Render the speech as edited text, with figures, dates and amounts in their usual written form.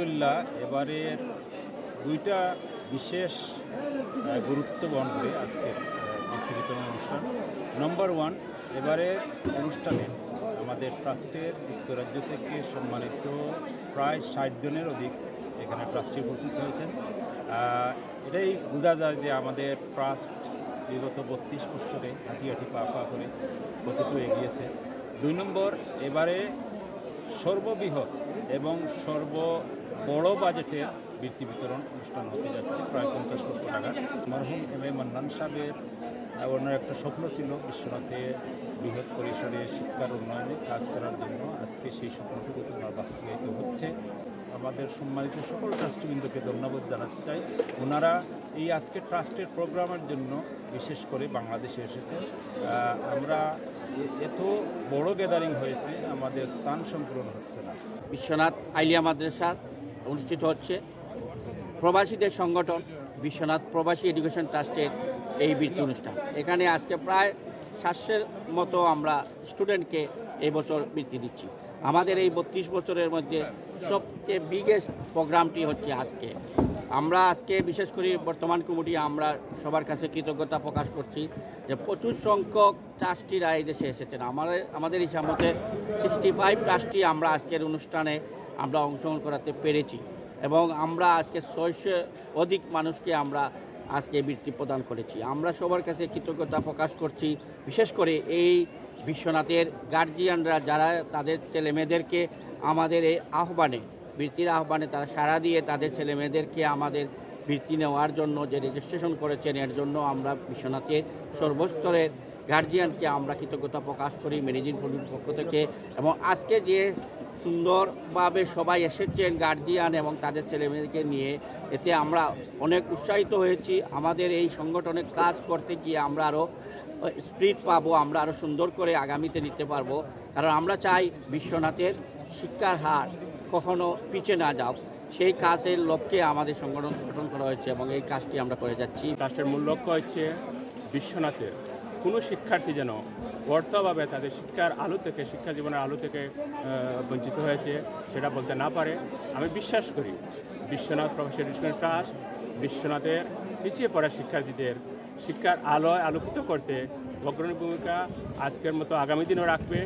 আলহামদুলিল্লাহ এবারের দুইটা বিশেষ গুরুত্ব বহন করে আজকের বৃত্তি বিতরণ অনুষ্ঠান। নম্বর ওয়ান, এবারের অনুষ্ঠানে আমাদের ট্রাস্টের যুক্তরাজ্য থেকে সম্মানিত প্রায় 60 জনের অধিক এখানে ট্রাস্টি উপস্থিত হয়েছেন। এটাই বোঝা যায় যে আমাদের ট্রাস্ট বিগত 32 বছরে হাঁটি পা করে কতটুকু এগিয়েছে। 2 নম্বর, এবারে সর্ববৃহৎ এবং বড় বাজেটের বৃত্তি বিতরণ অনুষ্ঠান হতে যাচ্ছে, প্রায় 50 লক্ষ টাকা। মরহুম এম এ মান্নান সাহেবের ওনার একটা স্বপ্ন ছিল বিশ্বনাথে বৃহৎ পরিসরে শিক্ষার উন্নয়নে কাজ করার জন্য। আজকে সেই স্বপ্নটুকু ওনার বাস্তবায়িত হচ্ছে। আমাদের সম্মানিত সকল ট্রাস্টবৃন্দকে ধন্যবাদ জানাতে চাই। ওনারা এই আজকে ট্রাস্টের প্রোগ্রামের জন্য বিশেষ করে বাংলাদেশে এসেছে। আমরা এত বড় গ্যাদারিং হয়েছে, আমাদের স্থান সংপূরণ হচ্ছে না। বিশ্বনাথ আইলিয়া মাদ্রাসার অনুষ্ঠিত হচ্ছে প্রবাসীদের সংগঠন বিশ্বনাথ প্রবাসী এডুকেশন ট্রাস্টের এই বৃত্তি অনুষ্ঠান। এখানে আজকে প্রায় 700-এর মতো আমরা স্টুডেন্টকে এই বছর বৃত্তি দিচ্ছি। আমাদের এই 32 বছরের মধ্যে সবচেয়ে বিগেস্ট প্রোগ্রামটি হচ্ছে আজকে। আমরা আজকে বিশেষ করে বর্তমান কমিটি আমরা সবার কাছে কৃতজ্ঞতা প্রকাশ করছি যে প্রচুর সংখ্যক ট্রাস্টিরা এই দেশে এসেছেন। আমাদের হিসাব মতে 65 ট্রাস্টি আমরা আজকের অনুষ্ঠানে আমরা অংশগ্রহণ করাতে পেরেছি এবং আমরা আজকে 600 অধিক মানুষকে আমরা আজকে বৃত্তি প্রদান করেছি। আমরা সবার কাছে কৃতজ্ঞতা প্রকাশ করছি, বিশেষ করে এই বিশ্বনাথের গার্জিয়ানরা যারা তাদের ছেলেমেয়েদেরকে আমাদের এই বৃত্তির আহ্বানে তারা সাড়া দিয়ে তাদের ছেলেমেয়েদেরকে আমাদের বৃত্তি নেওয়ার জন্য যে রেজিস্ট্রেশন করেছেন, এর জন্য আমরা বিশ্বনাথের সর্বস্তরের গার্জিয়ানকে আমরা কৃতজ্ঞতা প্রকাশ করি ম্যানেজিং কমিটির পক্ষ থেকে। এবং আজকে যে সুন্দরভাবে সবাই এসেছেন গার্জিয়ান এবং তাদের ছেলেমেয়েদেরকে নিয়ে, এতে আমরা অনেক উৎসাহিত হয়েছি। আমাদের এই সংগঠনের কাজ করতে গিয়ে আমরা আরও স্পিরিট পাবো, আমরা আরও সুন্দর করে আগামীতে নিতে পারবো। কারণ আমরা চাই বিশ্বনাথের শিক্ষার হার কখনো পিছিয়ে না যাও, সেই কাজের লক্ষ্যে আমাদের সংগঠন গঠন করা হয়েছে এবং এই কাজটি আমরা করে যাচ্ছি। ট্রাস্টের মূল লক্ষ্য হচ্ছে বিশ্বনাথের কোনো শিক্ষার্থী যেন অর্থভাবে তাদের শিক্ষা জীবনের আলো থেকে বঞ্চিত হয়েছে সেটা বলতে না পারে। আমি বিশ্বাস করি বিশ্বনাথ প্রবাসী এডুকেশন ট্রাস্ট বিশ্বনাথের পিছিয়ে পড়া শিক্ষার্থীদের শিক্ষার আলোয় আলোকিত করতে অগ্রণী ভূমিকা আজকের মতো আগামী দিনও রাখবে।